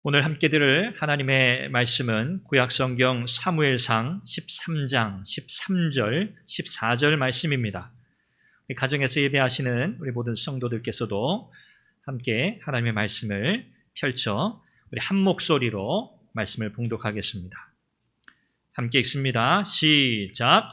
오늘 함께 들을 하나님의 말씀은 구약성경 사무엘상 13장 13절 14절 말씀입니다. 가정에서 예배하시는 우리 모든 성도들께서도 함께 하나님의 말씀을 펼쳐 우리 한 목소리로 말씀을 봉독하겠습니다. 함께 읽습니다. 시작.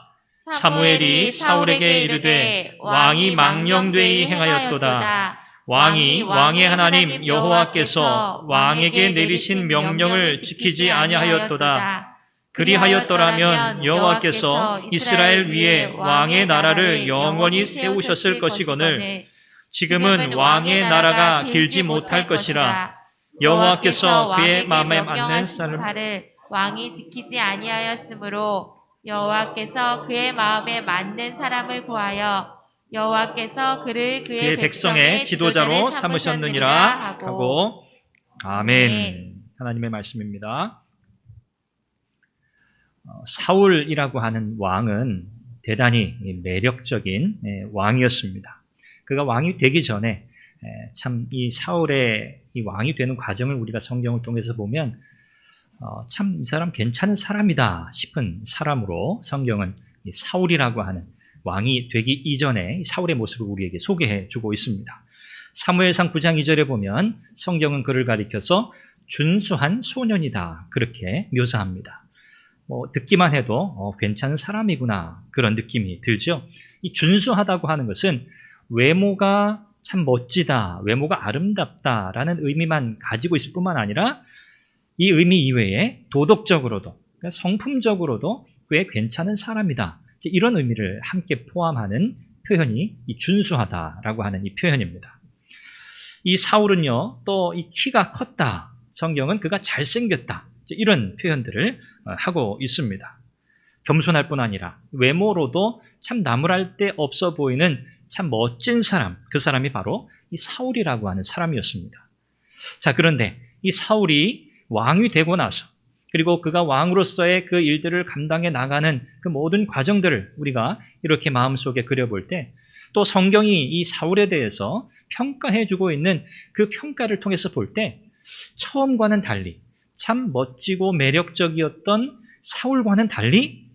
사무엘이 사울에게 이르되 왕이 망령되이 행하였도다. 왕이 왕의 하나님 여호와께서 왕에게 내리신 명령을 지키지 아니하였도다. 그리하였더라면 여호와께서 이스라엘 위에 왕의 나라를 영원히 세우셨을 것이거늘 지금은 왕의 나라가 길지 못할 것이라. 여호와께서 그의 마음에 맞는 사람을 왕이 지키지 아니하였으므로 여호와께서 그의 마음에 맞는 사람을 구하여 여호와께서 그를 그의 백성의 지도자로 삼으셨느니라 하고 아멘. 하나님의 말씀입니다. 사울이라고 하는 왕은 대단히 매력적인 왕이었습니다. 그가 왕이 되기 전에 참 이 사울의 이 왕이 되는 과정을 우리가 성경을 통해서 보면 참 이 사람 괜찮은 사람이다 싶은 사람으로 성경은 이 사울이라고 하는 왕이 되기 이전에 사울의 모습을 우리에게 소개해 주고 있습니다. 사무엘상 9장 2절에 보면 성경은 그를 가리켜서 준수한 소년이다 그렇게 묘사합니다. 듣기만 해도 괜찮은 사람이구나 그런 느낌이 들죠. 이 준수하다고 하는 것은 외모가 참 멋지다, 외모가 아름답다라는 의미만 가지고 있을 뿐만 아니라 이 의미 이외에 도덕적으로도 그러니까 성품적으로도 꽤 괜찮은 사람이다. 이런 의미를 함께 포함하는 표현이 이 준수하다라고 하는 이 표현입니다. 이 사울은요, 또 이 키가 컸다. 성경은 그가 잘생겼다. 이런 표현들을 하고 있습니다. 겸손할 뿐 아니라 외모로도 참 나무랄 데 없어 보이는 참 멋진 사람, 그 사람이 바로 이 사울이라고 하는 사람이었습니다. 자, 그런데 이 사울이 왕이 되고 나서 그리고 그가 왕으로서의 그 일들을 감당해 나가는 그 모든 과정들을 우리가 이렇게 마음속에 그려볼 때 또 성경이 이 사울에 대해서 평가해주고 있는 그 평가를 통해서 볼 때 처음과는 달리 참 멋지고 매력적이었던 사울과는 달리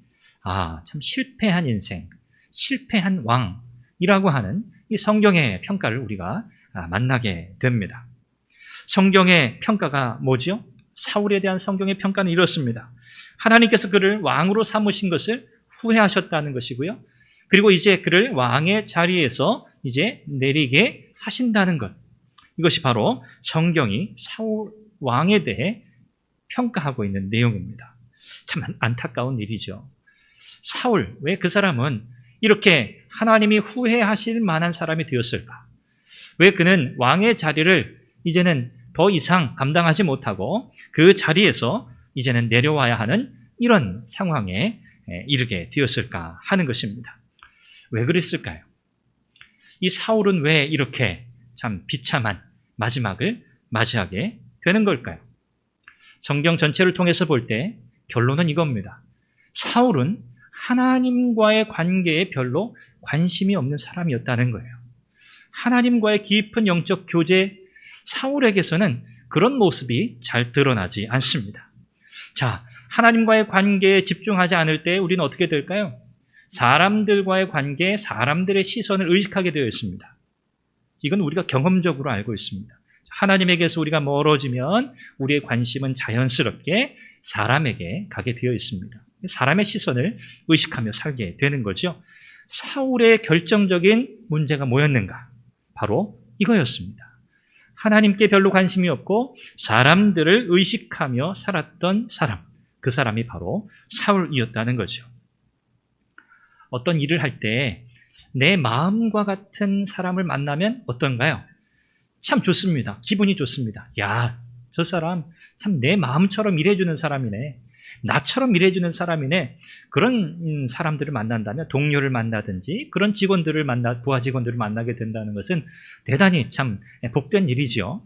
참 실패한 인생, 실패한 왕이라고 하는 이 성경의 평가를 우리가 만나게 됩니다. 성경의 평가가 뭐죠? 사울에 대한 성경의 평가는 이렇습니다. 하나님께서 그를 왕으로 삼으신 것을 후회하셨다는 것이고요. 그리고 이제 그를 왕의 자리에서 이제 내리게 하신다는 것. 이것이 바로 성경이 사울 왕에 대해 평가하고 있는 내용입니다. 참 안타까운 일이죠. 사울, 왜 그 사람은 이렇게 하나님이 후회하실 만한 사람이 되었을까? 왜 그는 왕의 자리를 이제는 더 이상 감당하지 못하고 그 자리에서 이제는 내려와야 하는 이런 상황에 이르게 되었을까 하는 것입니다. 왜 그랬을까요? 이 사울은 왜 이렇게 참 비참한 마지막을 맞이하게 되는 걸까요? 성경 전체를 통해서 볼 때 결론은 이겁니다. 사울은 하나님과의 관계에 별로 관심이 없는 사람이었다는 거예요. 하나님과의 깊은 영적 교제, 사울에게서는 그런 모습이 잘 드러나지 않습니다. 자, 하나님과의 관계에 집중하지 않을 때 우리는 어떻게 될까요? 사람들과의 관계에 사람들의 시선을 의식하게 되어 있습니다. 이건 우리가 경험적으로 알고 있습니다. 하나님에게서 우리가 멀어지면 우리의 관심은 자연스럽게 사람에게 가게 되어 있습니다. 사람의 시선을 의식하며 살게 되는 거죠. 사울의 결정적인 문제가 뭐였는가? 바로 이거였습니다. 하나님께 별로 관심이 없고 사람들을 의식하며 살았던 사람, 그 사람이 바로 사울이었다는 거죠. 어떤 일을 할 때 내 마음과 같은 사람을 만나면 어떤가요? 참 좋습니다. 기분이 좋습니다. 야, 저 사람 참 내 마음처럼 일해주는 사람이네. 나처럼 일해주는 사람이네. 그런 사람들을 만난다면 동료를 만나든지 그런 직원들을 부하 직원들을 만나게 된다는 것은 대단히 참 복된 일이죠.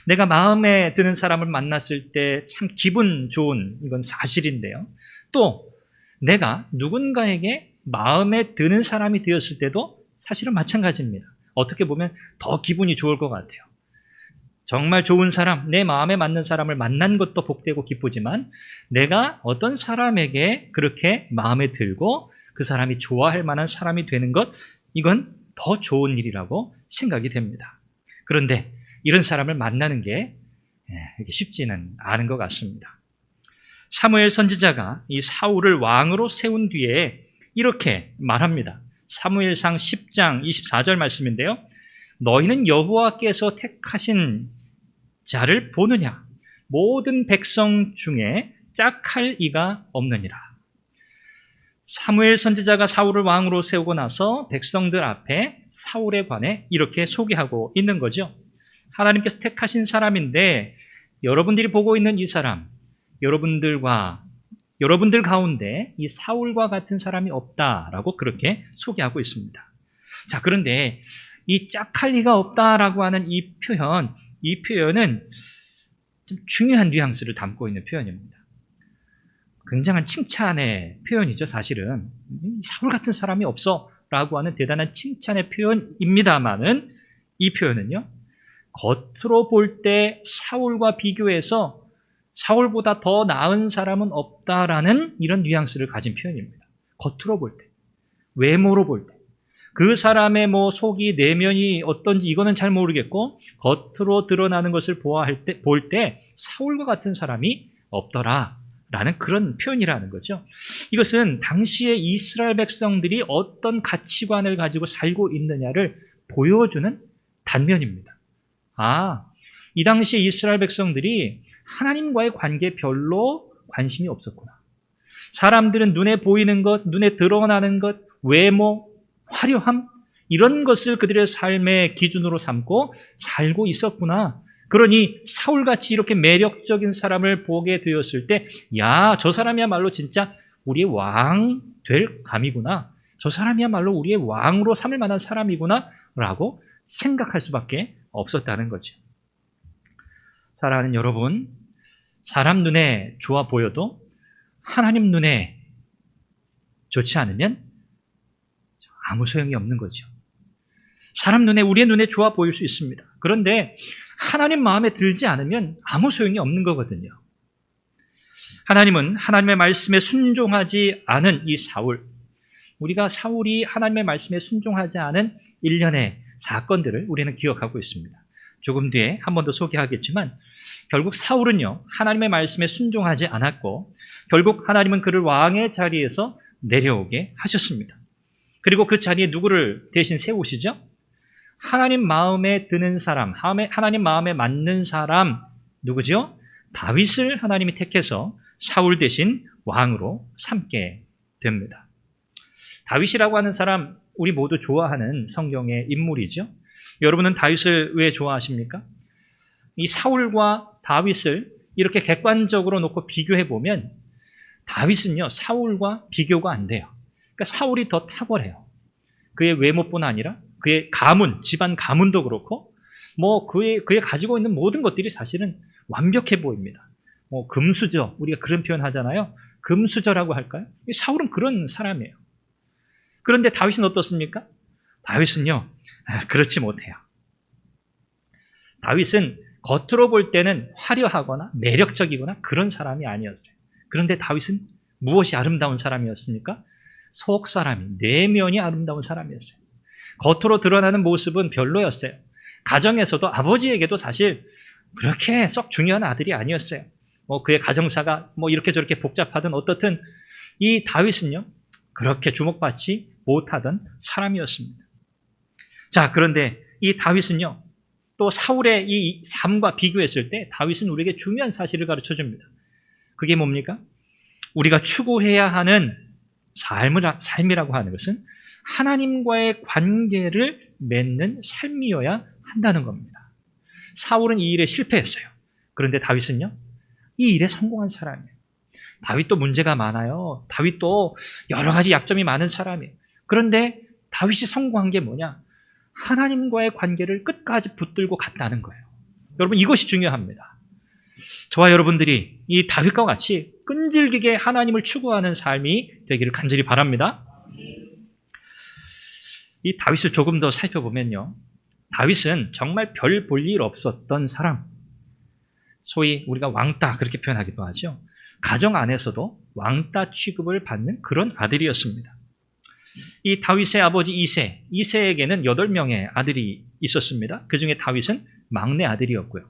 내가 마음에 드는 사람을 만났을 때 참 기분 좋은 이건 사실인데요. 또 내가 누군가에게 마음에 드는 사람이 되었을 때도 사실은 마찬가지입니다. 어떻게 보면 더 기분이 좋을 것 같아요. 정말 좋은 사람, 내 마음에 맞는 사람을 만난 것도 복되고 기쁘지만 내가 어떤 사람에게 그렇게 마음에 들고 그 사람이 좋아할 만한 사람이 되는 것, 이건 더 좋은 일이라고 생각이 됩니다. 그런데 이런 사람을 만나는 게 쉽지는 않은 것 같습니다. 사무엘 선지자가 이 사울을 왕으로 세운 뒤에 이렇게 말합니다. 사무엘상 10장 24절 말씀인데요. 너희는 여호와께서 택하신 자를 보느냐? 모든 백성 중에 짝할 이가 없느니라. 사무엘 선지자가 사울을 왕으로 세우고 나서 백성들 앞에 사울에 관해 이렇게 소개하고 있는 거죠. 하나님께서 택하신 사람인데 여러분들이 보고 있는 이 사람, 여러분들 가운데 이 사울과 같은 사람이 없다라고 그렇게 소개하고 있습니다. 자, 그런데 이 짝할 리가 없다라고 하는 이 표현은 좀 중요한 뉘앙스를 담고 있는 표현입니다. 굉장한 칭찬의 표현이죠, 사실은. 사울 같은 사람이 없어라고 하는 대단한 칭찬의 표현입니다만은 이 표현은요, 겉으로 볼 때 사울과 비교해서 사울보다 더 나은 사람은 없다라는 이런 뉘앙스를 가진 표현입니다. 겉으로 볼 때, 외모로 볼 때, 그 사람의 속이 내면이 어떤지 이거는 잘 모르겠고 겉으로 드러나는 것을 볼 때 사울과 같은 사람이 없더라라는 그런 표현이라는 거죠. 이것은 당시의 이스라엘 백성들이 어떤 가치관을 가지고 살고 있느냐를 보여주는 단면입니다. 이 당시 이스라엘 백성들이 하나님과의 관계에 별로 관심이 없었구나. 사람들은 눈에 보이는 것, 눈에 드러나는 것, 외모, 화려함, 이런 것을 그들의 삶의 기준으로 삼고 살고 있었구나. 그러니 사울같이 이렇게 매력적인 사람을 보게 되었을 때, 야, 저 사람이야말로 진짜 우리의 왕 될 감이구나. 저 사람이야말로 우리의 왕으로 삼을 만한 사람이구나 라고 생각할 수밖에 없었다는 거죠. 사랑하는 여러분, 사람 눈에 좋아 보여도 하나님 눈에 좋지 않으면 아무 소용이 없는 거죠. 사람 눈에, 우리의 눈에 좋아 보일 수 있습니다. 그런데 하나님 마음에 들지 않으면 아무 소용이 없는 거거든요. 하나님은 하나님의 말씀에 순종하지 않은 이 사울, 우리가 사울이 하나님의 말씀에 순종하지 않은 일련의 사건들을 우리는 기억하고 있습니다. 조금 뒤에 한 번 더 소개하겠지만 결국 사울은요, 하나님의 말씀에 순종하지 않았고 결국 하나님은 그를 왕의 자리에서 내려오게 하셨습니다. 그리고 그 자리에 누구를 대신 세우시죠? 하나님 마음에 드는 사람, 하나님 마음에 맞는 사람, 누구죠? 다윗을 하나님이 택해서 사울 대신 왕으로 삼게 됩니다. 다윗이라고 하는 사람, 우리 모두 좋아하는 성경의 인물이죠. 여러분은 다윗을 왜 좋아하십니까? 이 사울과 다윗을 이렇게 객관적으로 놓고 비교해 보면 다윗은요, 사울과 비교가 안 돼요. 그러니까 사울이 더 탁월해요. 그의 외모뿐 아니라 그의 가문, 집안 가문도 그렇고 그의 가지고 있는 모든 것들이 사실은 완벽해 보입니다. 금수저, 우리가 그런 표현 하잖아요. 금수저라고 할까요? 사울은 그런 사람이에요. 그런데 다윗은 어떻습니까? 다윗은요, 그렇지 못해요. 다윗은 겉으로 볼 때는 화려하거나 매력적이거나 그런 사람이 아니었어요. 그런데 다윗은 무엇이 아름다운 사람이었습니까? 속 사람이, 내면이 아름다운 사람이었어요. 겉으로 드러나는 모습은 별로였어요. 가정에서도 아버지에게도 사실 그렇게 썩 중요한 아들이 아니었어요. 그의 가정사가 이렇게 저렇게 복잡하든 어떻든 이 다윗은요, 그렇게 주목받지 못하던 사람이었습니다. 자, 그런데 이 다윗은요, 또 사울의 이 삶과 비교했을 때 다윗은 우리에게 중요한 사실을 가르쳐 줍니다. 그게 뭡니까? 우리가 추구해야 하는 삶이라고 하는 것은 하나님과의 관계를 맺는 삶이어야 한다는 겁니다. 사울은 이 일에 실패했어요. 그런데 다윗은요, 이 일에 성공한 사람이에요. 다윗도 문제가 많아요. 다윗도 여러 가지 약점이 많은 사람이에요. 그런데 다윗이 성공한 게 뭐냐? 하나님과의 관계를 끝까지 붙들고 갔다는 거예요. 여러분, 이것이 중요합니다. 저와 여러분들이 이 다윗과 같이 끈질기게 하나님을 추구하는 삶이 되기를 간절히 바랍니다. 이 다윗을 조금 더 살펴보면요, 다윗은 정말 별 볼 일 없었던 사람, 소위 우리가 왕따 그렇게 표현하기도 하죠. 가정 안에서도 왕따 취급을 받는 그런 아들이었습니다. 이 다윗의 아버지 이새에게는 8명의 아들이 있었습니다. 그 중에 다윗은 막내 아들이었고요.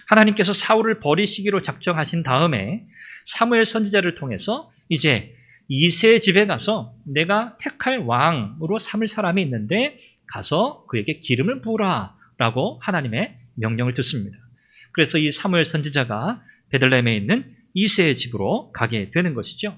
하나님께서 사울을 버리시기로 작정하신 다음에 사무엘 선지자를 통해서 이제 이새의 집에 가서 내가 택할 왕으로 삼을 사람이 있는데 가서 그에게 기름을 부으라 라고 하나님의 명령을 듣습니다. 그래서 이 사무엘 선지자가 베들레헴에 있는 이새의 집으로 가게 되는 것이죠.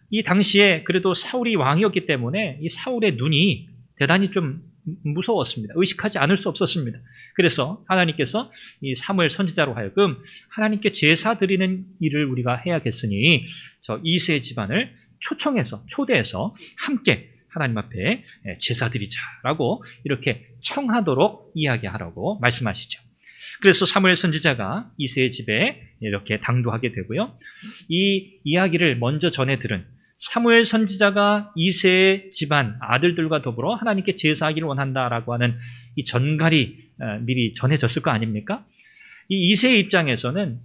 이 당시에 그래도 사울이 왕이었기 때문에 이 사울의 눈이 대단히 좀 무서웠습니다. 의식하지 않을 수 없었습니다. 그래서 하나님께서 이 사무엘 선지자로 하여금 하나님께 제사 드리는 일을 우리가 해야겠으니 저 이새의 집안을 초대해서 함께 하나님 앞에 제사 드리자라고 이렇게 청하도록 이야기하라고 말씀하시죠. 그래서 사무엘 선지자가 이새의 집에 이렇게 당도하게 되고요. 이 이야기를 먼저 전해 들은 사무엘 선지자가 이새의 집안 아들들과 더불어 하나님께 제사하기를 원한다라고 하는 이 전갈이 미리 전해졌을 거 아닙니까? 이 이새의 입장에서는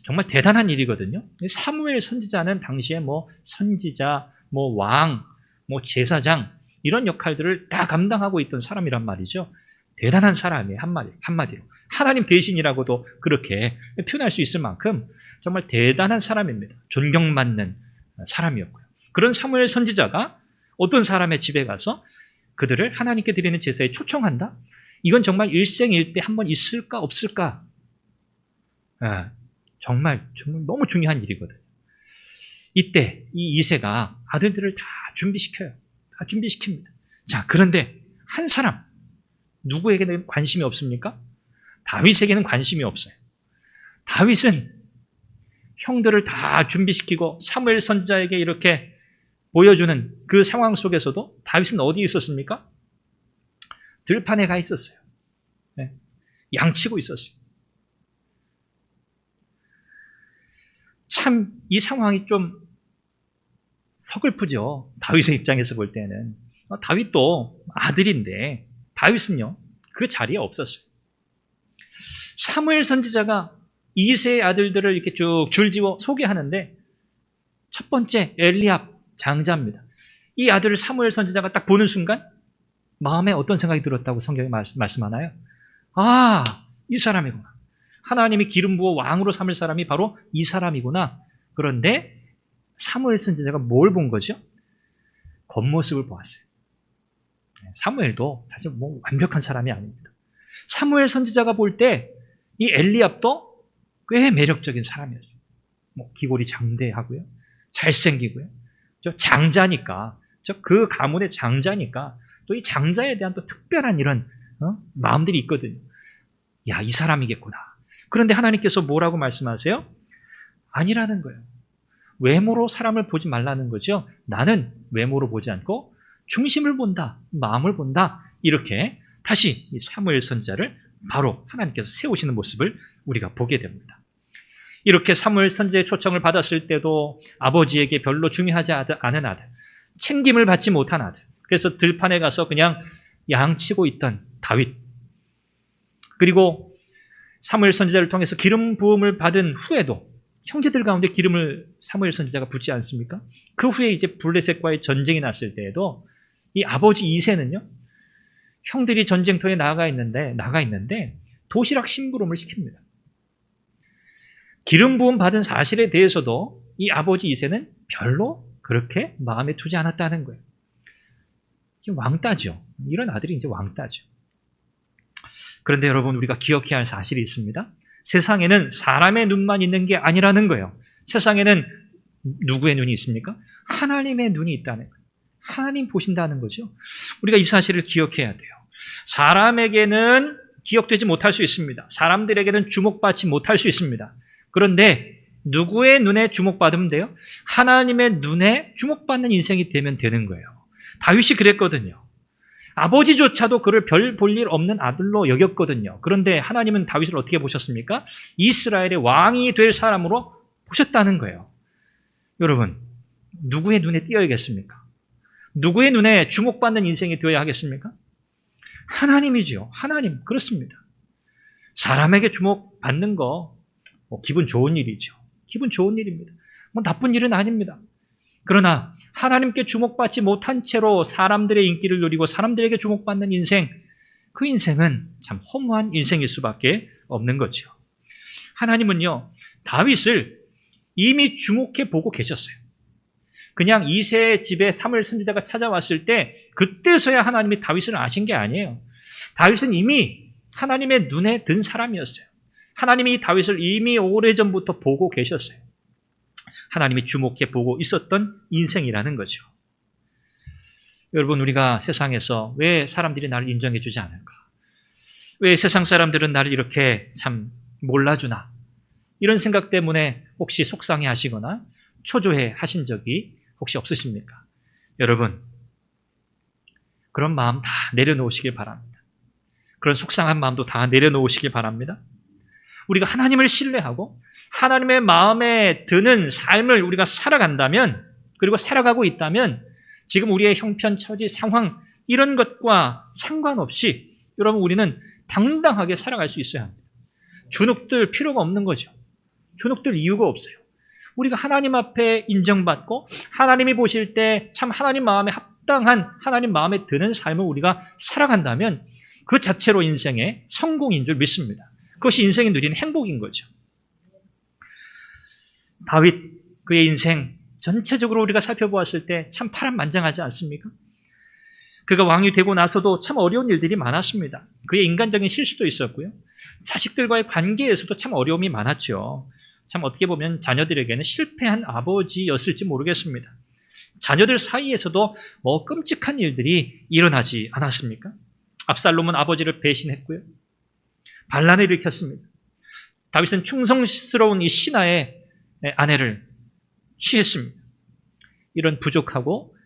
정말 대단한 일이거든요. 사무엘 선지자는 당시에 뭐 선지자, 뭐 왕, 뭐 제사장 이런 역할들을 다 감당하고 있던 사람이란 말이죠. 대단한 사람이에요. 한마디로. 하나님 대신이라고도 그렇게 표현할 수 있을 만큼 정말 대단한 사람입니다. 존경받는 사람이었고요. 그런 사무엘 선지자가 어떤 사람의 집에 가서 그들을 하나님께 드리는 제사에 초청한다? 이건 정말 일생일대 한번 있을까 없을까? 정말 너무 중요한 일이거든요. 이때 이 이새가 아들들을 다 준비시켜요. 다 준비시킵니다. 자, 그런데 한 사람 누구에게는 관심이 없습니까? 다윗에게는 관심이 없어요. 다윗은 형들을 다 준비시키고 사무엘 선지자에게 이렇게 보여주는 그 상황 속에서도 다윗은 어디에 있었습니까? 들판에 가 있었어요. 양치고 있었어요. 참 이 상황이 좀 서글프죠. 다윗의 입장에서 볼 때는. 다윗도 아들인데 다윗은요 그 자리에 없었어요. 사무엘 선지자가 이새의 아들들을 이렇게 쭉 줄지어 소개하는데 첫 번째 엘리압 장자입니다. 이 아들을 사무엘 선지자가 딱 보는 순간 마음에 어떤 생각이 들었다고 성경이 말씀하나요? 아, 이 사람이구나. 하나님이 기름 부어 왕으로 삼을 사람이 바로 이 사람이구나. 그런데 사무엘 선지자가 뭘 본 거죠? 겉모습을 보았어요. 사무엘도 사실 뭐 완벽한 사람이 아닙니다. 사무엘 선지자가 볼 때 이 엘리압도 꽤 매력적인 사람이었어요. 뭐 귀골이 장대하고요, 잘생기고요, 저 장자니까, 그 가문의 장자니까 또 이 장자에 대한 또 특별한 이런 마음들이 있거든요. 야, 이 사람이겠구나. 그런데 하나님께서 뭐라고 말씀하세요? 아니라는 거예요. 외모로 사람을 보지 말라는 거죠. 나는 외모로 보지 않고 중심을 본다, 마음을 본다. 이렇게 다시 이 사무엘 선지자를 바로 하나님께서 세우시는 모습을 우리가 보게 됩니다. 이렇게 사무엘 선지자의 초청을 받았을 때도 아버지에게 별로 중요하지 않은 아들, 챙김을 받지 못한 아들, 그래서 들판에 가서 그냥 양치고 있던 다윗, 그리고 사무엘 선지자를 통해서 기름 부음을 받은 후에도 형제들 가운데 기름을 사무엘 선지자가 붓지 않습니까? 그 후에 이제 블레셋과의 전쟁이 났을 때에도 이 아버지 이새는요, 형들이 전쟁터에 나가 있는데 도시락 심부름을 시킵니다. 기름 부음 받은 사실에 대해서도 이 아버지 이새는 별로 그렇게 마음에 두지 않았다는 거예요. 왕따죠. 이런 아들이 이제 왕따죠. 그런데 여러분, 우리가 기억해야 할 사실이 있습니다. 세상에는 사람의 눈만 있는 게 아니라는 거예요. 세상에는 누구의 눈이 있습니까? 하나님의 눈이 있다는 거예요. 하나님 보신다는 거죠. 우리가 이 사실을 기억해야 돼요. 사람에게는 기억되지 못할 수 있습니다. 사람들에게는 주목받지 못할 수 있습니다. 그런데 누구의 눈에 주목받으면 돼요? 하나님의 눈에 주목받는 인생이 되면 되는 거예요. 다윗이 그랬거든요. 아버지조차도 그를 별 볼 일 없는 아들로 여겼거든요. 그런데 하나님은 다윗을 어떻게 보셨습니까? 이스라엘의 왕이 될 사람으로 보셨다는 거예요. 여러분, 누구의 눈에 띄어야겠습니까? 누구의 눈에 주목받는 인생이 되어야 하겠습니까? 하나님이지요. 하나님. 그렇습니다. 사람에게 주목받는 거 기분 좋은 일이죠. 기분 좋은 일입니다. 나쁜 일은 아닙니다. 그러나 하나님께 주목받지 못한 채로 사람들의 인기를 누리고 사람들에게 주목받는 인생, 그 인생은 참 허무한 인생일 수밖에 없는 거죠. 하나님은요, 다윗을 이미 주목해 보고 계셨어요. 그냥 이새의 집에 사무엘 선지자가 찾아왔을 때 그때서야 하나님이 다윗을 아신 게 아니에요. 다윗은 이미 하나님의 눈에 든 사람이었어요. 하나님이 다윗을 이미 오래전부터 보고 계셨어요. 하나님이 주목해 보고 있었던 인생이라는 거죠. 여러분, 우리가 세상에서 왜 사람들이 나를 인정해 주지 않을까? 왜 세상 사람들은 나를 이렇게 참 몰라주나? 이런 생각 때문에 혹시 속상해 하시거나 초조해 하신 적이 혹시 없으십니까? 여러분, 그런 마음 다 내려놓으시길 바랍니다. 그런 속상한 마음도 다 내려놓으시길 바랍니다. 우리가 하나님을 신뢰하고 하나님의 마음에 드는 삶을 우리가 살아간다면, 그리고 살아가고 있다면 지금 우리의 형편, 처지, 상황 이런 것과 상관없이 여러분 우리는 당당하게 살아갈 수 있어야 합니다. 주눅들 필요가 없는 거죠. 주눅들 이유가 없어요. 우리가 하나님 앞에 인정받고 하나님이 보실 때 참 하나님 마음에 합당한, 하나님 마음에 드는 삶을 우리가 살아간다면 그 자체로 인생의 성공인 줄 믿습니다. 그것이 인생이 누리는 행복인 거죠. 다윗, 그의 인생 전체적으로 우리가 살펴보았을 때 참 파란만장하지 않습니까? 그가 왕이 되고 나서도 참 어려운 일들이 많았습니다. 그의 인간적인 실수도 있었고요. 자식들과의 관계에서도 참 어려움이 많았죠. 참 어떻게 보면 자녀들에게는 실패한 아버지였을지 모르겠습니다. 자녀들 사이에서도 끔찍한 일들이 일어나지 않았습니까? 압살롬은 아버지를 배신했고요. 반란을 일으켰습니다. 다윗은 충성스러운 이 신하의 아내를 취했습니다. 이런 부족하고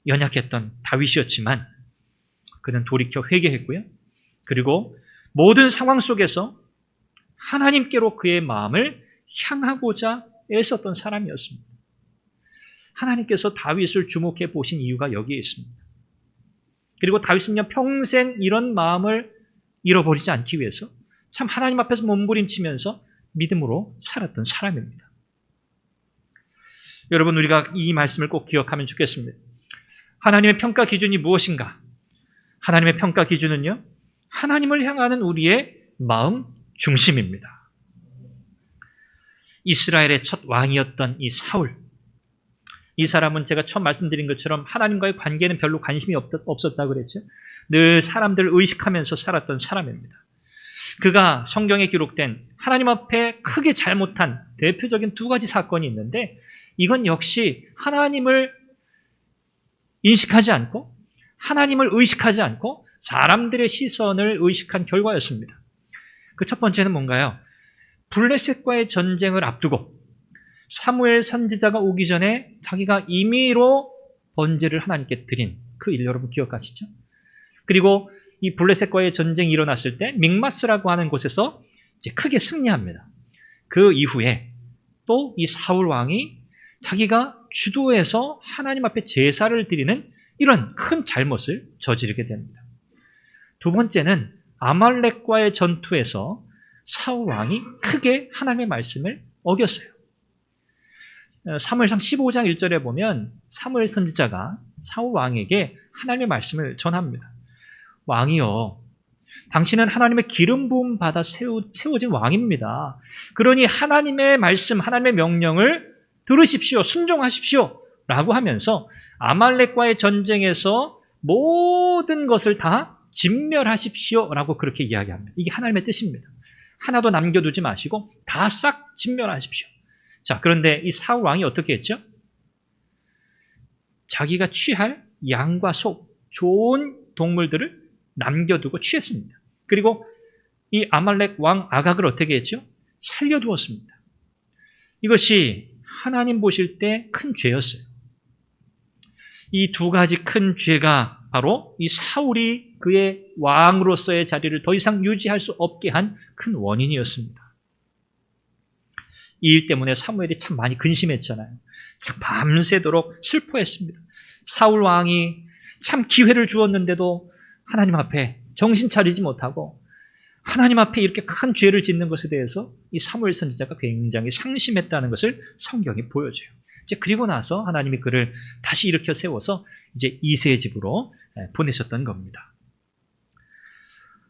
연약했던 다윗이었지만 그는 돌이켜 회개했고요. 그리고 모든 상황 속에서 하나님께로 그의 마음을 향하고자 애썼던 사람이었습니다. 하나님께서 다윗을 주목해 보신 이유가 여기에 있습니다. 그리고 다윗은요, 평생 이런 마음을 잃어버리지 않기 위해서 참 하나님 앞에서 몸부림치면서 믿음으로 살았던 사람입니다. 여러분, 우리가 이 말씀을 꼭 기억하면 좋겠습니다. 하나님의 평가 기준이 무엇인가? 하나님의 평가 기준은요, 하나님을 향하는 우리의 마음 중심입니다. 이스라엘의 첫 왕이었던 이 사울, 이 사람은 제가 처음 말씀드린 것처럼 하나님과의 관계에는 별로 관심이 없었다고 그랬죠. 늘 사람들을 의식하면서 살았던 사람입니다. 그가 성경에 기록된 하나님 앞에 크게 잘못한 대표적인 두 가지 사건이 있는데, 이건 역시 하나님을 인식하지 않고 하나님을 의식하지 않고 사람들의 시선을 의식한 결과였습니다. 그 첫 번째는 뭔가요? 블레셋과의 전쟁을 앞두고 사무엘 선지자가 오기 전에 자기가 임의로 번제를 하나님께 드린 그 일 여러분 기억하시죠? 그리고 이 블레셋과의 전쟁이 일어났을 때 믹마스라고 하는 곳에서 이제 크게 승리합니다. 그 이후에 또 이 사울 왕이 자기가 주도해서 하나님 앞에 제사를 드리는 이런 큰 잘못을 저지르게 됩니다. 두 번째는 아말렉과의 전투에서 사울 왕이 크게 하나님의 말씀을 어겼어요. 사무엘상 15장 1절에 보면 사무엘 선지자가 사울 왕에게 하나님의 말씀을 전합니다. 왕이여, 당신은 하나님의 기름 부음 받아 세워진 왕입니다. 그러니 하나님의 말씀, 하나님의 명령을 들으십시오, 순종하십시오 라고 하면서 아말렉과의 전쟁에서 모든 것을 다 진멸하십시오 라고 그렇게 이야기합니다. 이게 하나님의 뜻입니다. 하나도 남겨두지 마시고 다 싹 진멸하십시오. 자, 그런데 이 사울 왕이 어떻게 했죠? 자기가 취할 양과 소, 좋은 동물들을 남겨두고 취했습니다. 그리고 이 아말렉 왕 아각을 어떻게 했죠? 살려두었습니다. 이것이 하나님 보실 때 큰 죄였어요. 이 두 가지 큰 죄가 바로 이 사울이 그의 왕으로서의 자리를 더 이상 유지할 수 없게 한 큰 원인이었습니다. 이 일 때문에 사무엘이 참 많이 근심했잖아요. 참 밤새도록 슬퍼했습니다. 사울 왕이 참 기회를 주었는데도 하나님 앞에 정신 차리지 못하고 하나님 앞에 이렇게 큰 죄를 짓는 것에 대해서 이 사무엘 선지자가 굉장히 상심했다는 것을 성경이 보여줘요. 이제 그리고 나서 하나님이 그를 다시 일으켜 세워서 이제 이새의 집으로 보내셨던 겁니다.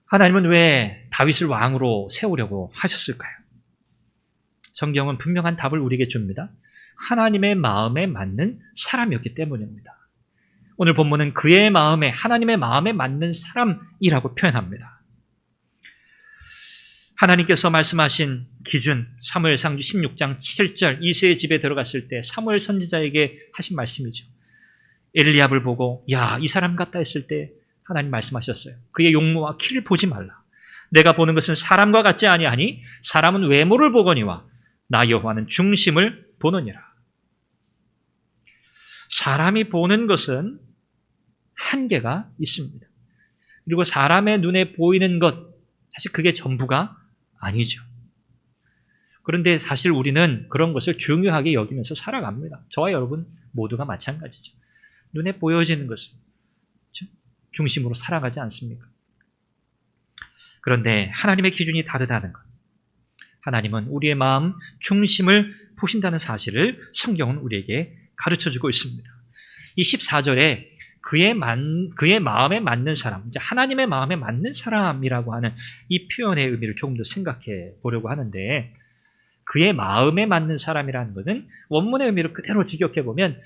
하나님은 왜 다윗을 왕으로 세우려고 하셨을까요? 성경은 분명한 답을 우리에게 줍니다. 하나님의 마음에 맞는 사람이었기 때문입니다. 오늘 본문은 그의 마음에, 하나님의 마음에 맞는 사람이라고 표현합니다. 하나님께서 말씀하신 기준, 사무엘상 16장 7절 이새의 집에 들어갔을 때 사무엘 선지자에게 하신 말씀이죠. 엘리압을 보고 야, 이 사람 같다 했을 때 하나님 말씀하셨어요. 그의 용모와 키를 보지 말라. 내가 보는 것은 사람과 같지 아니하니 사람은 외모를 보거니와 나 여호와는 중심을 보느니라. 사람이 보는 것은 한계가 있습니다. 그리고 사람의 눈에 보이는 것, 사실 그게 전부가 아니죠. 그런데 사실 우리는 그런 것을 중요하게 여기면서 살아갑니다. 저와 여러분 모두가 마찬가지죠. 눈에 보여지는 것을 중심으로 살아가지 않습니까? 그런데 하나님의 기준이 다르다는 것. 하나님은 우리의 마음 중심을 보신다는 사실을 성경은 우리에게 가르쳐주고 있습니다. 이 14절에 그의 마음에 맞는 사람, 이제 하나님의 마음에 맞는 사람이라고 하는 이 표현의 의미를 조금 더 생각해 보려고 하는데, 그의 마음에 맞는 사람이라는 것은 원문의 의미를 그대로 직역해 보면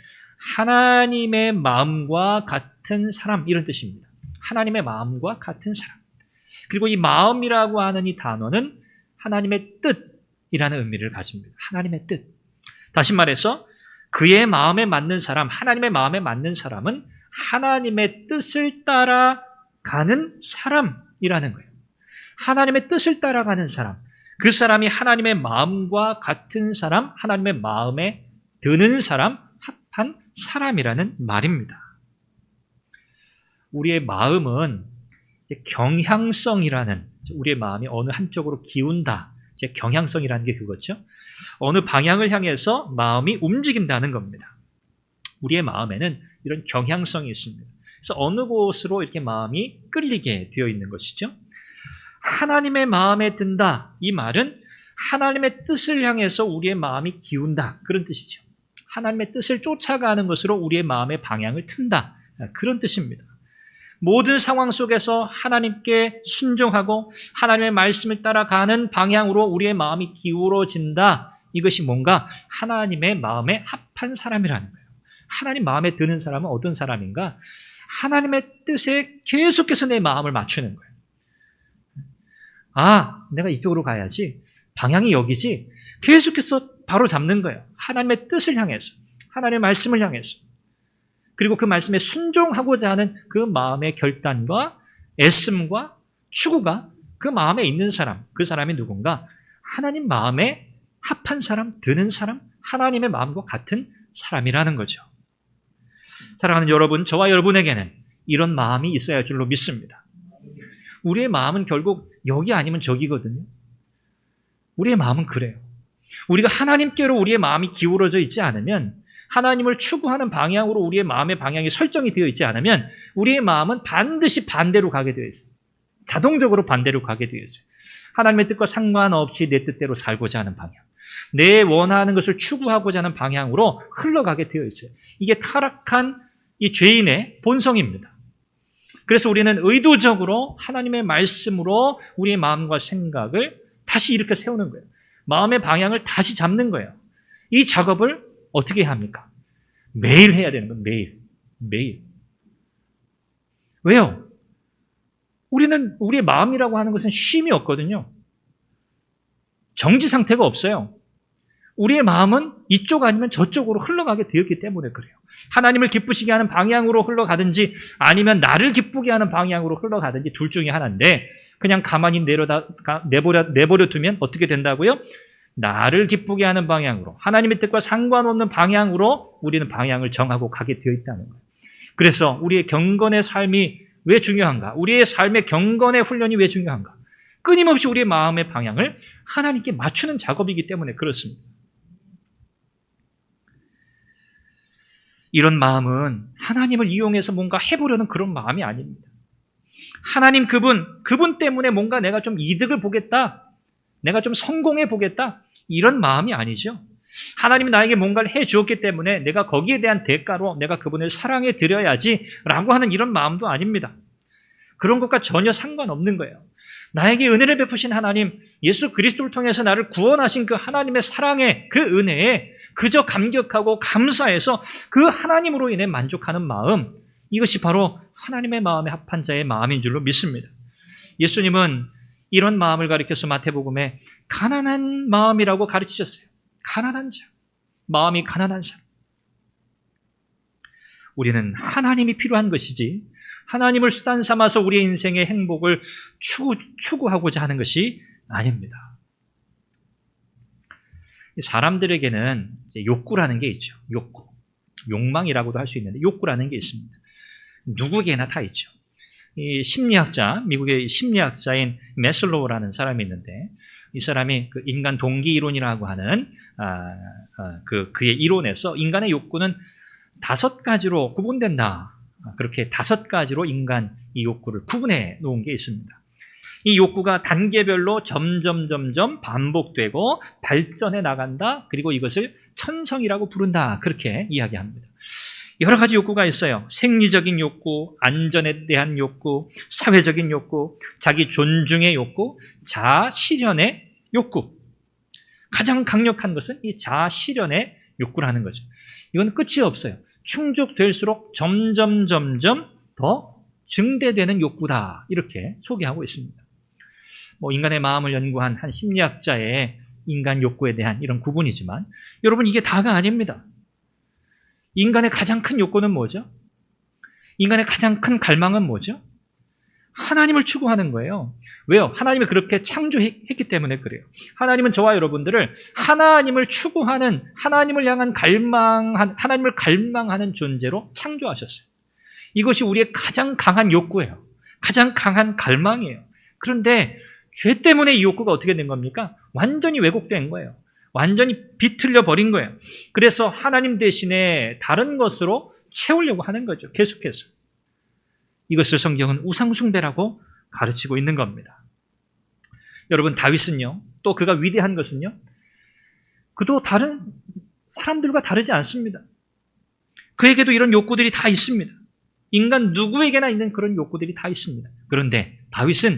하나님의 마음과 같은 사람, 이런 뜻입니다. 하나님의 마음과 같은 사람. 그리고 이 마음이라고 하는 이 단어는 하나님의 뜻이라는 의미를 가집니다. 하나님의 뜻. 다시 말해서 그의 마음에 맞는 사람, 하나님의 마음에 맞는 사람은 하나님의 뜻을 따라가는 사람이라는 거예요. 하나님의 뜻을 따라가는 사람. 그 사람이 하나님의 마음과 같은 사람, 하나님의 마음에 드는 사람, 합한 사람이라는 말입니다. 우리의 마음은 이제 경향성이라는, 우리의 마음이 어느 한쪽으로 기운다. 이제 경향성이라는 게 그거죠. 어느 방향을 향해서 마음이 움직인다는 겁니다. 우리의 마음에는 이런 경향성이 있습니다. 그래서 어느 곳으로 이렇게 마음이 끌리게 되어 있는 것이죠. 하나님의 마음에 든다. 이 말은 하나님의 뜻을 향해서 우리의 마음이 기운다. 그런 뜻이죠. 하나님의 뜻을 쫓아가는 것으로 우리의 마음의 방향을 튼다. 그런 뜻입니다. 모든 상황 속에서 하나님께 순종하고 하나님의 말씀을 따라가는 방향으로 우리의 마음이 기울어진다. 이것이 뭔가 하나님의 마음에 합한 사람이라는 거예요. 하나님 마음에 드는 사람은 어떤 사람인가? 하나님의 뜻에 계속해서 내 마음을 맞추는 거예요. 아, 내가 이쪽으로 가야지. 방향이 여기지. 계속해서 바로 잡는 거예요. 하나님의 뜻을 향해서, 하나님의 말씀을 향해서. 그리고 그 말씀에 순종하고자 하는 그 마음의 결단과 애씀과 추구가 그 마음에 있는 사람, 그 사람이 누군가? 하나님 마음에 합한 사람, 드는 사람, 하나님의 마음과 같은 사람이라는 거죠. 사랑하는 여러분, 저와 여러분에게는 이런 마음이 있어야 할 줄로 믿습니다. 우리의 마음은 결국 여기 아니면 저기거든요. 우리의 마음은 그래요. 우리가 하나님께로 우리의 마음이 기울어져 있지 않으면, 하나님을 추구하는 방향으로 우리의 마음의 방향이 설정이 되어 있지 않으면 우리의 마음은 반드시 반대로 가게 되어 있어요. 자동적으로 반대로 가게 되어 있어요. 하나님의 뜻과 상관없이 내 뜻대로 살고자 하는 방향, 내 원하는 것을 추구하고자 하는 방향으로 흘러가게 되어 있어요. 이게 타락한 이 죄인의 본성입니다. 그래서 우리는 의도적으로 하나님의 말씀으로 우리의 마음과 생각을 다시 이렇게 세우는 거예요. 마음의 방향을 다시 잡는 거예요. 이 작업을 어떻게 합니까? 매일 해야 되는 거예요. 매일. 매일. 왜요? 우리는 우리의 마음이라고 하는 것은 쉼이 없거든요. 정지 상태가 없어요. 우리의 마음은 이쪽 아니면 저쪽으로 흘러가게 되었기 때문에 그래요. 하나님을 기쁘시게 하는 방향으로 흘러가든지 아니면 나를 기쁘게 하는 방향으로 흘러가든지 둘 중에 하나인데, 그냥 가만히 내버려 두면 어떻게 된다고요? 나를 기쁘게 하는 방향으로, 하나님의 뜻과 상관없는 방향으로 우리는 방향을 정하고 가게 되어 있다는 거예요. 그래서 우리의 경건의 삶이 왜 중요한가? 우리의 삶의 경건의 훈련이 왜 중요한가? 끊임없이 우리의 마음의 방향을 하나님께 맞추는 작업이기 때문에 그렇습니다. 이런 마음은 하나님을 이용해서 뭔가 해보려는 그런 마음이 아닙니다. 하나님 그분 때문에 뭔가 내가 좀 이득을 보겠다, 내가 좀 성공해 보겠다, 이런 마음이 아니죠. 하나님이 나에게 뭔가를 해 주었기 때문에 내가 거기에 대한 대가로 내가 그분을 사랑해 드려야지라고 하는 이런 마음도 아닙니다. 그런 것과 전혀 상관없는 거예요. 나에게 은혜를 베푸신 하나님, 예수 그리스도를 통해서 나를 구원하신 그 하나님의 사랑에, 그 은혜에 그저 감격하고 감사해서 그 하나님으로 인해 만족하는 마음, 이것이 바로 하나님의 마음에 합한 자의 마음인 줄로 믿습니다. 예수님은 이런 마음을 가리켜서 마태복음에 가난한 마음이라고 가르치셨어요. 가난한 자, 마음이 가난한 사람. 우리는 하나님이 필요한 것이지 하나님을 수단 삼아서 우리의 인생의 행복을 추구하고자 하는 것이 아닙니다. 사람들에게는 이제 욕구라는 게 있죠. 욕구. 욕망이라고도 할 수 있는데 욕구라는 게 있습니다. 누구에게나 다 있죠. 이 심리학자, 미국의 심리학자인 메슬로우라는 사람이 있는데 이 사람이 그 인간 동기 이론이라고 하는 그의 이론에서 인간의 욕구는 5가지로 구분된다. 그렇게 5가지로 인간 이 욕구를 구분해 놓은 게 있습니다. 이 욕구가 단계별로 점점 반복되고 발전해 나간다. 그리고 이것을 천성이라고 부른다. 그렇게 이야기합니다. 여러 가지 욕구가 있어요. 생리적인 욕구, 안전에 대한 욕구, 사회적인 욕구, 자기 존중의 욕구, 자아 실현의 욕구. 가장 강력한 것은 이 자아 실현의 욕구라는 거죠. 이건 끝이 없어요. 충족될수록 점점 더 증대되는 욕구다. 이렇게 소개하고 있습니다. 인간의 마음을 연구한 한 심리학자의 인간 욕구에 대한 이런 구분이지만 여러분 이게 다가 아닙니다. 인간의 가장 큰 욕구는 뭐죠? 인간의 가장 큰 갈망은 뭐죠? 하나님을 추구하는 거예요. 왜요? 하나님이 그렇게 창조했기 때문에 그래요. 하나님은 저와 여러분들을 하나님을 추구하는, 하나님을 향한 하나님을 갈망하는 존재로 창조하셨어요. 이것이 우리의 가장 강한 욕구예요. 가장 강한 갈망이에요. 그런데 죄 때문에 이 욕구가 어떻게 된 겁니까? 완전히 왜곡된 거예요. 완전히 비틀려 버린 거예요. 그래서 하나님 대신에 다른 것으로 채우려고 하는 거죠. 계속해서. 이것을 성경은 우상숭배라고 가르치고 있는 겁니다. 여러분 다윗은요. 또 그가 위대한 것은요. 그도 다른 사람들과 다르지 않습니다. 그에게도 이런 욕구들이 다 있습니다. 인간 누구에게나 있는 그런 욕구들이 다 있습니다. 그런데 다윗은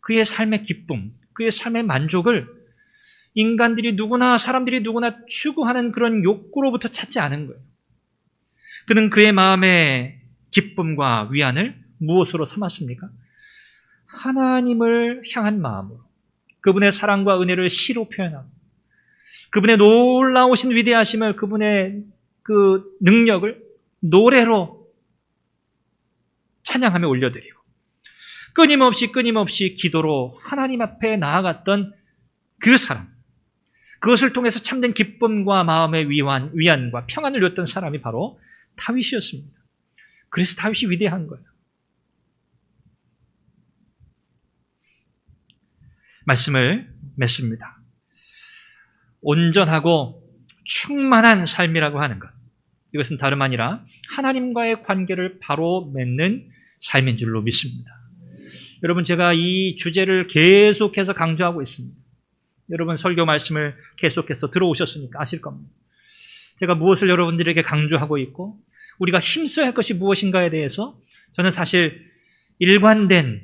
그의 삶의 기쁨, 그의 삶의 만족을 사람들이 누구나 추구하는 그런 욕구로부터 찾지 않은 거예요. 그는 그의 마음의 기쁨과 위안을 무엇으로 삼았습니까? 하나님을 향한 마음으로, 그분의 사랑과 은혜를 시로 표현하고, 그분의 놀라우신 위대하심을, 그분의 그 능력을 노래로 찬양하며 올려드리고, 끊임없이 기도로 하나님 앞에 나아갔던 그 사람, 그것을 통해서 참된 기쁨과 마음의 위안과 평안을 누렸던 사람이 바로 다윗이었습니다. 그래서 다윗이 위대한 거예요. 말씀을 맺습니다. 온전하고 충만한 삶이라고 하는 것, 이것은 다름 아니라 하나님과의 관계를 바로 맺는 삶인 줄로 믿습니다. 여러분, 제가 이 주제를 계속해서 강조하고 있습니다. 여러분 설교 말씀을 계속해서 들어오셨으니까 아실 겁니다. 제가 무엇을 여러분들에게 강조하고 있고 우리가 힘써야 할 것이 무엇인가에 대해서 저는 사실 일관된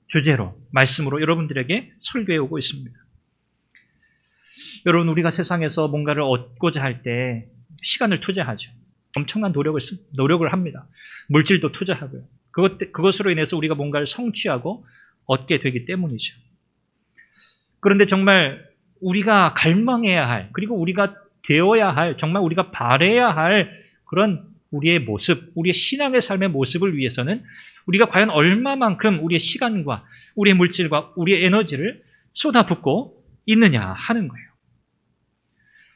주제로, 말씀으로 여러분들에게 설교해 오고 있습니다. 여러분, 우리가 세상에서 뭔가를 얻고자 할 때 시간을 투자하죠. 엄청난 노력을 합니다. 물질도 투자하고요. 그것으로 인해서 우리가 뭔가를 성취하고 얻게 되기 때문이죠. 그런데 정말 우리가 갈망해야 할, 그리고 우리가 되어야 할, 정말 우리가 바라야 할 그런 우리의 모습, 우리의 신앙의 삶의 모습을 위해서는 우리가 과연 얼마만큼 우리의 시간과 우리의 물질과 우리의 에너지를 쏟아붓고 있느냐 하는 거예요.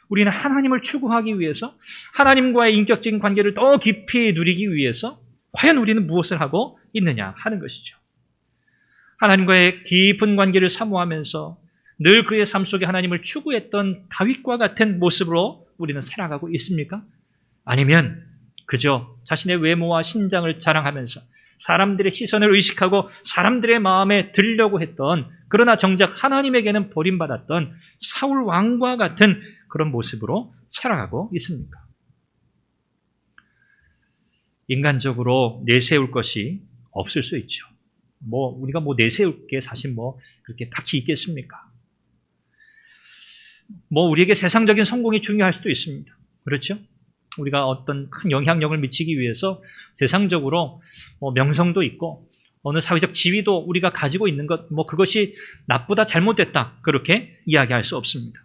우리는 하나님을 추구하기 위해서, 하나님과의 인격적인 관계를 더 깊이 누리기 위해서 과연 우리는 무엇을 하고 있느냐 하는 것이죠. 하나님과의 깊은 관계를 사모하면서 늘 그의 삶 속에 하나님을 추구했던 다윗과 같은 모습으로 우리는 살아가고 있습니까? 아니면 그저 자신의 외모와 신장을 자랑하면서 사람들의 시선을 의식하고 사람들의 마음에 들려고 했던, 그러나 정작 하나님에게는 버림받았던 사울 왕과 같은 그런 모습으로 살아가고 있습니까? 인간적으로 내세울 것이 없을 수 있죠. 우리가 내세울 게 사실 그렇게 딱히 있겠습니까? 우리에게 세상적인 성공이 중요할 수도 있습니다. 그렇죠? 우리가 어떤 큰 영향력을 미치기 위해서 세상적으로 명성도 있고 어느 사회적 지위도 우리가 가지고 있는 것, 그것이 나쁘다, 잘못됐다, 그렇게 이야기할 수 없습니다.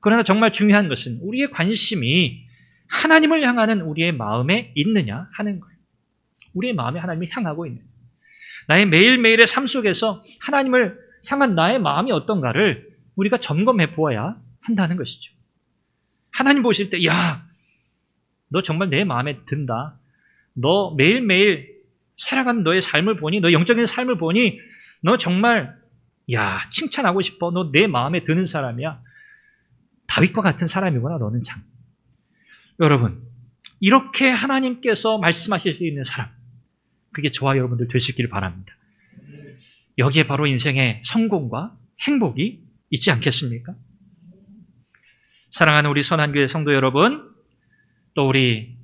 그러나 정말 중요한 것은 우리의 관심이 하나님을 향하는 우리의 마음에 있느냐 하는 거예요. 우리의 마음에 하나님을 향하고 있는, 나의 매일매일의 삶 속에서 하나님을 향한 나의 마음이 어떤가를 우리가 점검해 보아야 한다는 것이죠. 하나님 보실 때, 야, 너 정말 내 마음에 든다. 너 매일매일 살아가는 너의 삶을 보니, 너 영적인 삶을 보니 너 정말, 야, 칭찬하고 싶어. 너 내 마음에 드는 사람이야. 다윗과 같은 사람이구나, 너는 참. 여러분, 이렇게 하나님께서 말씀하실 수 있는 사람, 그게 저와 여러분들 되시기를 바랍니다. 여기에 바로 인생의 성공과 행복이 있지 않겠습니까? 사랑하는 우리 선한교회 성도 여러분, 또 우리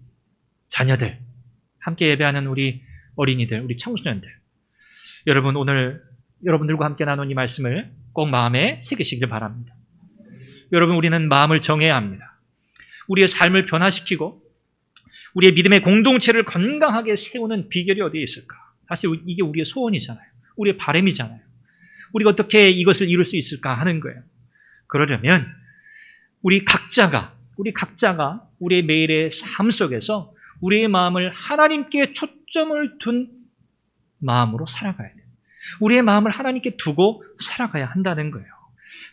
자녀들, 함께 예배하는 우리 어린이들, 우리 청소년들, 여러분, 오늘 여러분들과 함께 나눈 이 말씀을 꼭 마음에 새기시길 바랍니다. 여러분, 우리는 마음을 정해야 합니다. 우리의 삶을 변화시키고 우리의 믿음의 공동체를 건강하게 세우는 비결이 어디에 있을까? 사실 이게 우리의 소원이잖아요. 우리의 바람이잖아요. 우리가 어떻게 이것을 이룰 수 있을까 하는 거예요. 그러려면 우리 각자가 우리의 매일의 삶 속에서 우리의 마음을 하나님께 초점을 둔 마음으로 살아가야 돼요. 우리의 마음을 하나님께 두고 살아가야 한다는 거예요.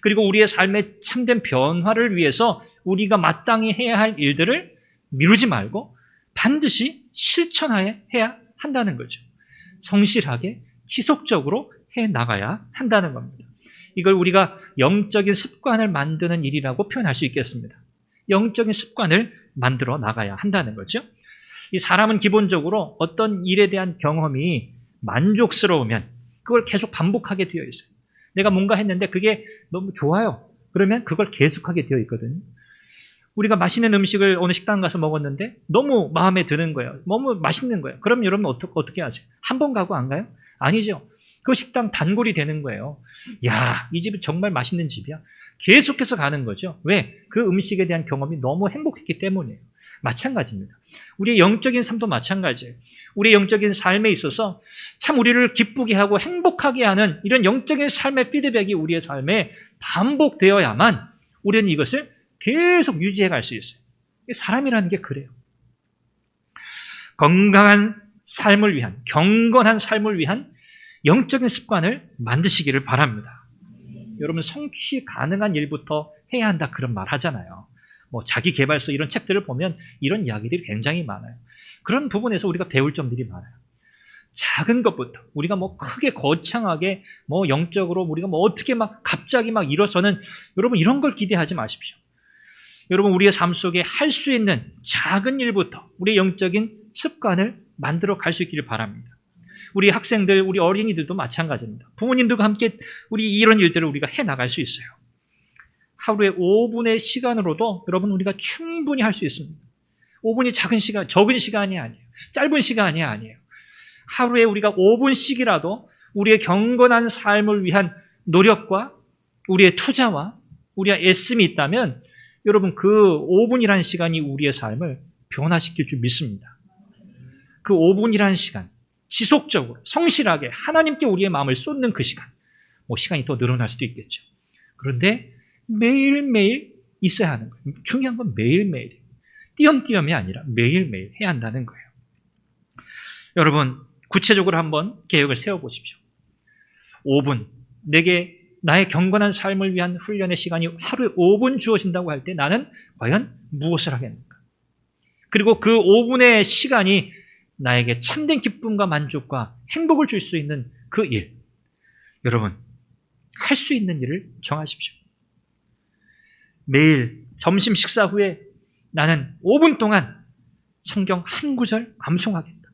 그리고 우리의 삶의 참된 변화를 위해서 우리가 마땅히 해야 할 일들을 미루지 말고 반드시 실천해야 한다는 거죠. 성실하게 지속적으로 해 나가야 한다는 겁니다. 이걸 우리가 영적인 습관을 만드는 일이라고 표현할 수 있겠습니다. 영적인 습관을 만들어 나가야 한다는 거죠. 이 사람은 기본적으로 어떤 일에 대한 경험이 만족스러우면 그걸 계속 반복하게 되어 있어요. 내가 뭔가 했는데 그게 너무 좋아요. 그러면 그걸 계속하게 되어 있거든요. 우리가 맛있는 음식을 어느 식당 가서 먹었는데 너무 마음에 드는 거예요. 너무 맛있는 거예요. 그럼 여러분 어떻게 하세요? 한 번 가고 안 가요? 아니죠. 그 식당 단골이 되는 거예요. 야, 이 집이 정말 맛있는 집이야. 계속해서 가는 거죠. 왜? 그 음식에 대한 경험이 너무 행복했기 때문이에요. 마찬가지입니다. 우리의 영적인 삶도 마찬가지예요. 우리의 영적인 삶에 있어서 참 우리를 기쁘게 하고 행복하게 하는 이런 영적인 삶의 피드백이 우리의 삶에 반복되어야만 우리는 이것을 계속 유지해 갈 수 있어요. 사람이라는 게 그래요. 건강한 삶을 위한, 경건한 삶을 위한 영적인 습관을 만드시기를 바랍니다. 여러분, 성취 가능한 일부터 해야 한다, 그런 말 하잖아요. 자기 개발서 이런 책들을 보면 이런 이야기들이 굉장히 많아요. 그런 부분에서 우리가 배울 점들이 많아요. 작은 것부터 우리가 크게 거창하게 영적으로 우리가 어떻게 갑자기 일어서는, 여러분, 이런 걸 기대하지 마십시오. 여러분, 우리의 삶 속에 할 수 있는 작은 일부터 우리의 영적인 습관을 만들어 갈 수 있기를 바랍니다. 우리 학생들, 우리 어린이들도 마찬가지입니다. 부모님들과 함께 우리 이런 일들을 우리가 해 나갈 수 있어요. 하루에 5분의 시간으로도 여러분, 우리가 충분히 할 수 있습니다. 5분이 적은 시간이 아니에요. 짧은 시간이 아니에요. 하루에 우리가 5분씩이라도 우리의 경건한 삶을 위한 노력과 우리의 투자와 우리의 애씀이 있다면 여러분, 그 5분이라는 시간이 우리의 삶을 변화시킬 줄 믿습니다. 그 5분이라는 시간, 지속적으로 성실하게 하나님께 우리의 마음을 쏟는 그 시간, 시간이 더 늘어날 수도 있겠죠. 그런데 매일매일 있어야 하는 거예요. 중요한 건 매일매일이에요. 띄엄띄엄이 아니라 매일매일 해야 한다는 거예요. 여러분, 구체적으로 한번 계획을 세워보십시오. 5분, 내게 나의 경건한 삶을 위한 훈련의 시간이 하루에 5분 주어진다고 할 때 나는 과연 무엇을 하겠는가? 그리고 그 5분의 시간이 나에게 참된 기쁨과 만족과 행복을 줄 수 있는 그 일, 여러분, 할 수 있는 일을 정하십시오. 매일 점심 식사 후에 나는 5분 동안 성경 한 구절 암송하겠다.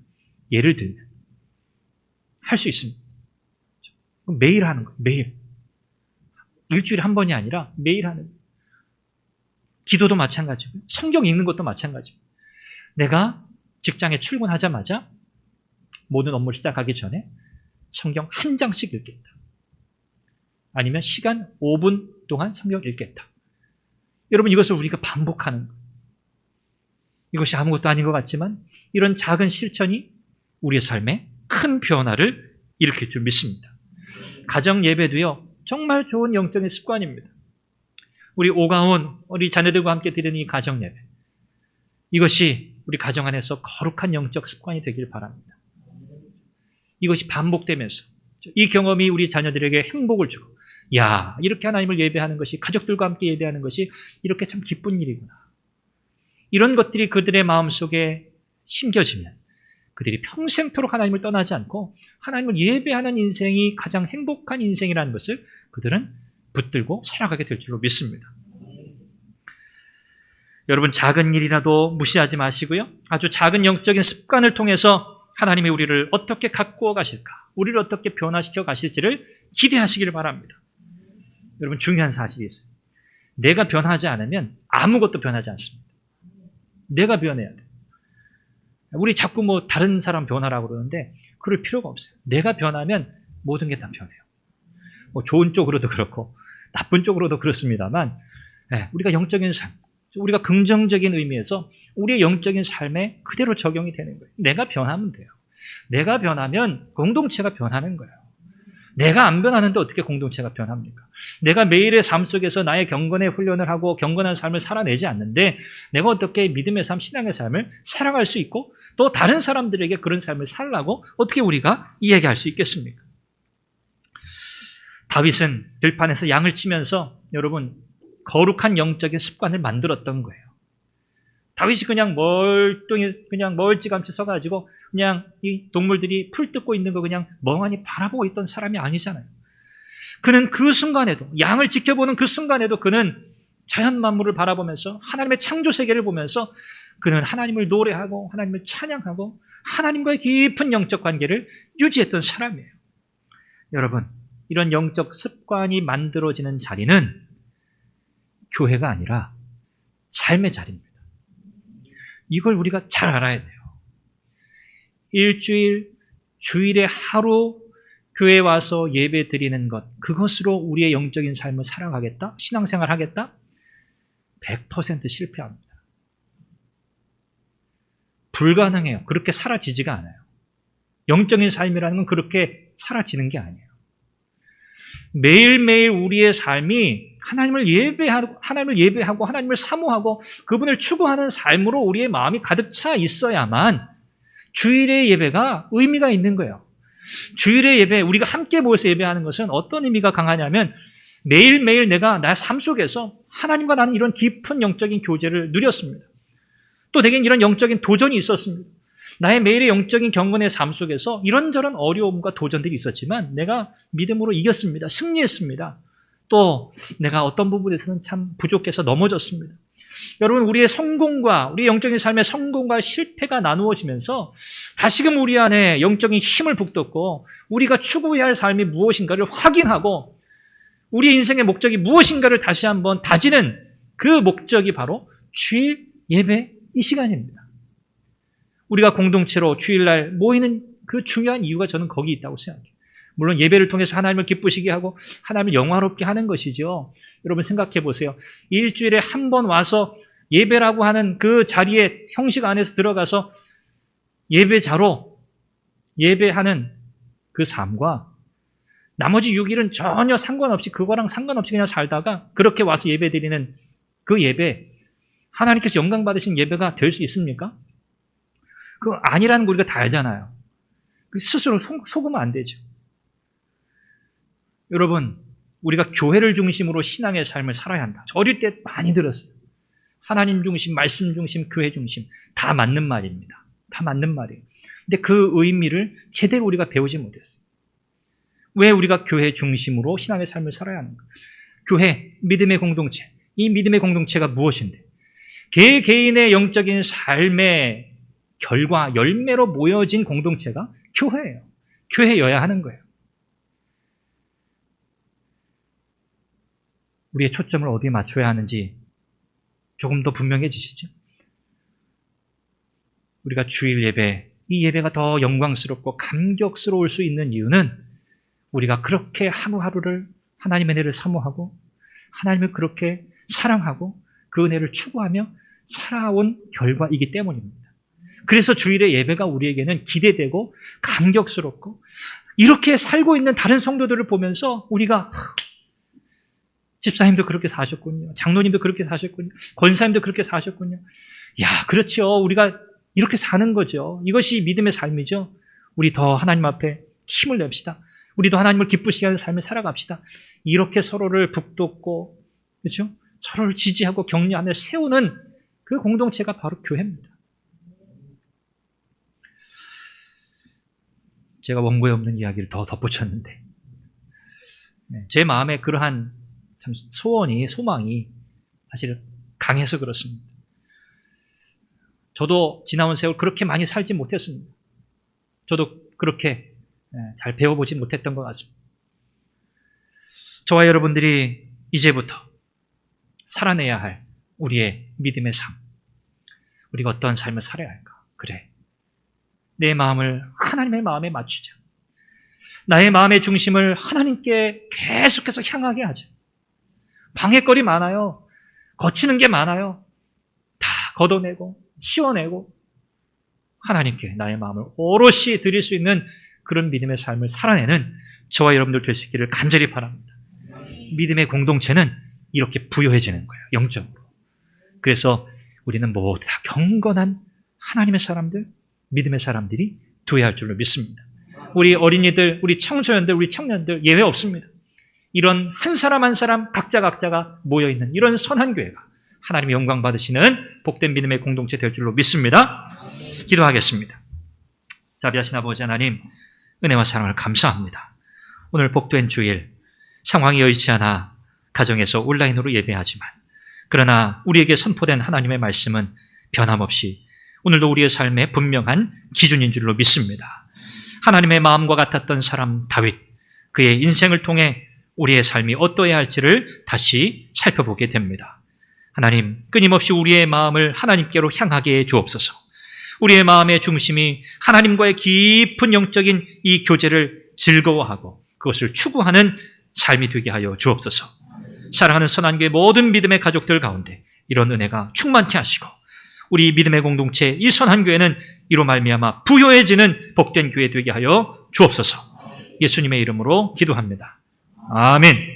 예를 들면 할 수 있습니다. 매일 하는 거예요. 매일. 일주일에 한 번이 아니라 매일 하는 거예요. 기도도 마찬가지고요. 성경 읽는 것도 마찬가지입니다. 내가 직장에 출근하자마자 모든 업무를 시작하기 전에 성경 한 장씩 읽겠다. 아니면 시간 5분 동안 성경 읽겠다. 여러분, 이것을 우리가 반복하는 거예요. 이것이 아무것도 아닌 것 같지만 이런 작은 실천이 우리의 삶에 큰 변화를 일으킬 줄 믿습니다. 가정 예배도요, 정말 좋은 영적인 습관입니다. 우리 오가온, 우리 자녀들과 함께 드리는 이 가정 예배, 이것이 우리 가정 안에서 거룩한 영적 습관이 되길 바랍니다. 이것이 반복되면서 이 경험이 우리 자녀들에게 행복을 주고, 야, 이렇게 하나님을 예배하는 것이, 가족들과 함께 예배하는 것이 이렇게 참 기쁜 일이구나. 이런 것들이 그들의 마음속에 심겨지면 그들이 평생토록 하나님을 떠나지 않고 하나님을 예배하는 인생이 가장 행복한 인생이라는 것을 그들은 붙들고 살아가게 될 줄로 믿습니다. 여러분, 작은 일이라도 무시하지 마시고요. 아주 작은 영적인 습관을 통해서 하나님이 우리를 어떻게 가꾸어 가실까, 우리를 어떻게 변화시켜 가실지를 기대하시기를 바랍니다. 여러분, 중요한 사실이 있어요. 내가 변하지 않으면 아무것도 변하지 않습니다. 내가 변해야 돼요. 우리 자꾸 뭐 다른 사람 변화라고 그러는데 그럴 필요가 없어요. 내가 변하면 모든 게 다 변해요. 뭐 좋은 쪽으로도 그렇고 나쁜 쪽으로도 그렇습니다만, 우리가 영적인 삶, 우리가 긍정적인 의미에서 우리의 영적인 삶에 그대로 적용이 되는 거예요. 내가 변하면 돼요. 내가 변하면 공동체가 변하는 거예요. 내가 안 변하는데 어떻게 공동체가 변합니까? 내가 매일의 삶 속에서 나의 경건의 훈련을 하고 경건한 삶을 살아내지 않는데 내가 어떻게 믿음의 삶, 신앙의 삶을 살아갈 수 있고 또 다른 사람들에게 그런 삶을 살라고 어떻게 우리가 이야기할 수 있겠습니까? 다윗은 들판에서 양을 치면서 여러분, 거룩한 영적인 습관을 만들었던 거예요. 다윗이 그냥 멀찌감치 서가지고 그냥 이 동물들이 풀 뜯고 있는 거 그냥 멍하니 바라보고 있던 사람이 아니잖아요. 그는 그 순간에도, 양을 지켜보는 그 순간에도 그는 자연 만물을 바라보면서 하나님의 창조 세계를 보면서 그는 하나님을 노래하고 하나님을 찬양하고 하나님과의 깊은 영적 관계를 유지했던 사람이에요. 여러분, 이런 영적 습관이 만들어지는 자리는 교회가 아니라 삶의 자리입니다. 이걸 우리가 잘 알아야 돼요. 일주일, 주일에 하루 교회에 와서 예배 드리는 것, 그것으로 우리의 영적인 삶을 살아가겠다? 신앙생활 하겠다? 100% 실패합니다. 불가능해요. 그렇게 사라지지가 않아요. 영적인 삶이라는 건 그렇게 사라지는 게 아니에요. 매일매일 우리의 삶이 하나님을 예배하고 하나님을 사모하고 그분을 추구하는 삶으로 우리의 마음이 가득 차 있어야만 주일의 예배가 의미가 있는 거예요. 주일의 예배, 우리가 함께 모여서 예배하는 것은 어떤 의미가 강하냐면 매일매일 내가 나의 삶 속에서 하나님과 나는 이런 깊은 영적인 교제를 누렸습니다. 또 대개는 이런 영적인 도전이 있었습니다. 나의 매일의 영적인 경건의 삶 속에서 이런저런 어려움과 도전들이 있었지만 내가 믿음으로 이겼습니다. 승리했습니다. 또 내가 어떤 부분에서는 참 부족해서 넘어졌습니다. 여러분, 우리의 성공과 우리의 영적인 삶의 성공과 실패가 나누어지면서 다시금 우리 안에 영적인 힘을 북돋고 우리가 추구해야 할 삶이 무엇인가를 확인하고 우리의 인생의 목적이 무엇인가를 다시 한번 다지는 그 목적이 바로 주일 예배 이 시간입니다. 우리가 공동체로 주일날 모이는 그 중요한 이유가 저는 거기 있다고 생각해요. 물론 예배를 통해서 하나님을 기쁘시게 하고 하나님을 영화롭게 하는 것이죠. 여러분 생각해 보세요. 일주일에 한 번 와서 예배라고 하는 그 자리에 형식 안에서 들어가서 예배자로 예배하는 그 삶과 나머지 6일은 전혀 상관없이 그거랑 상관없이 그냥 살다가 그렇게 와서 예배 드리는 그 예배, 하나님께서 영광 받으신 예배가 될 수 있습니까? 그거 아니라는 거 우리가 다 알잖아요. 스스로 속으면 안 되죠. 여러분, 우리가 교회를 중심으로 신앙의 삶을 살아야 한다. 어릴 때 많이 들었어요. 하나님 중심, 말씀 중심, 교회 중심. 다 맞는 말입니다. 다 맞는 말이에요. 근데 그 의미를 제대로 우리가 배우지 못했어요. 왜 우리가 교회 중심으로 신앙의 삶을 살아야 하는가? 교회, 믿음의 공동체. 이 믿음의 공동체가 무엇인데? 개개인의 영적인 삶의 결과, 열매로 모여진 공동체가 교회예요. 교회여야 하는 거예요. 우리의 초점을 어디에 맞춰야 하는지 조금 더 분명해지시죠? 우리가 주일 예배, 이 예배가 더 영광스럽고 감격스러울 수 있는 이유는 우리가 그렇게 하루하루를 하나님의 은혜를 사모하고 하나님을 그렇게 사랑하고 그 은혜를 추구하며 살아온 결과이기 때문입니다. 그래서 주일의 예배가 우리에게는 기대되고 감격스럽고 이렇게 살고 있는 다른 성도들을 보면서 우리가 집사님도 그렇게 사셨군요. 장로님도 그렇게 사셨군요. 권사님도 그렇게 사셨군요. 야, 그렇죠. 우리가 이렇게 사는 거죠. 이것이 믿음의 삶이죠. 우리 더 하나님 앞에 힘을 냅시다. 우리도 하나님을 기쁘시게 하는 삶을 살아갑시다. 이렇게 서로를 북돋고, 그렇죠? 서로를 지지하고 격려하며 세우는 그 공동체가 바로 교회입니다. 제가 원고에 없는 이야기를 더 덧붙였는데, 제 마음에 그러한 참 소원이, 소망이 사실 강해서 그렇습니다. 저도 지나온 세월 그렇게 많이 살지 못했습니다. 저도 그렇게 잘 배워보지 못했던 것 같습니다. 저와 여러분들이 이제부터 살아내야 할 우리의 믿음의 삶, 우리가 어떤 삶을 살아야 할까? 그래, 내 마음을 하나님의 마음에 맞추자. 나의 마음의 중심을 하나님께 계속해서 향하게 하자. 방해거리 많아요. 거치는 게 많아요. 다 걷어내고 치워내고 하나님께 나의 마음을 오롯이 드릴 수 있는 그런 믿음의 삶을 살아내는 저와 여러분들 될 수 있기를 간절히 바랍니다. 믿음의 공동체는 이렇게 부여해지는 거예요. 영적으로. 그래서 우리는 모두 다 경건한 하나님의 사람들, 믿음의 사람들이 되어야 할 줄로 믿습니다. 우리 어린이들, 우리 청소년들, 우리 청년들 예외 없습니다. 이런 한 사람 한 사람 각자가 모여있는 이런 선한 교회가 하나님의 영광 받으시는 복된 믿음의 공동체 될 줄로 믿습니다. 기도하겠습니다. 자비하신 아버지 하나님, 은혜와 사랑을 감사합니다. 오늘 복된 주일, 상황이 여의치 않아 가정에서 온라인으로 예배하지만 그러나 우리에게 선포된 하나님의 말씀은 변함없이 오늘도 우리의 삶의 분명한 기준인 줄로 믿습니다. 하나님의 마음과 같았던 사람 다윗, 그의 인생을 통해 우리의 삶이 어떠해야 할지를 다시 살펴보게 됩니다. 하나님, 끊임없이 우리의 마음을 하나님께로 향하게 해 주옵소서. 우리의 마음의 중심이 하나님과의 깊은 영적인 이 교제를 즐거워하고 그것을 추구하는 삶이 되게 하여 주옵소서. 사랑하는 선한교회 모든 믿음의 가족들 가운데 이런 은혜가 충만케 하시고 우리 믿음의 공동체 이 선한교회는 이로 말미암아 부요해지는 복된 교회 되게 하여 주옵소서. 예수님의 이름으로 기도합니다. 아멘.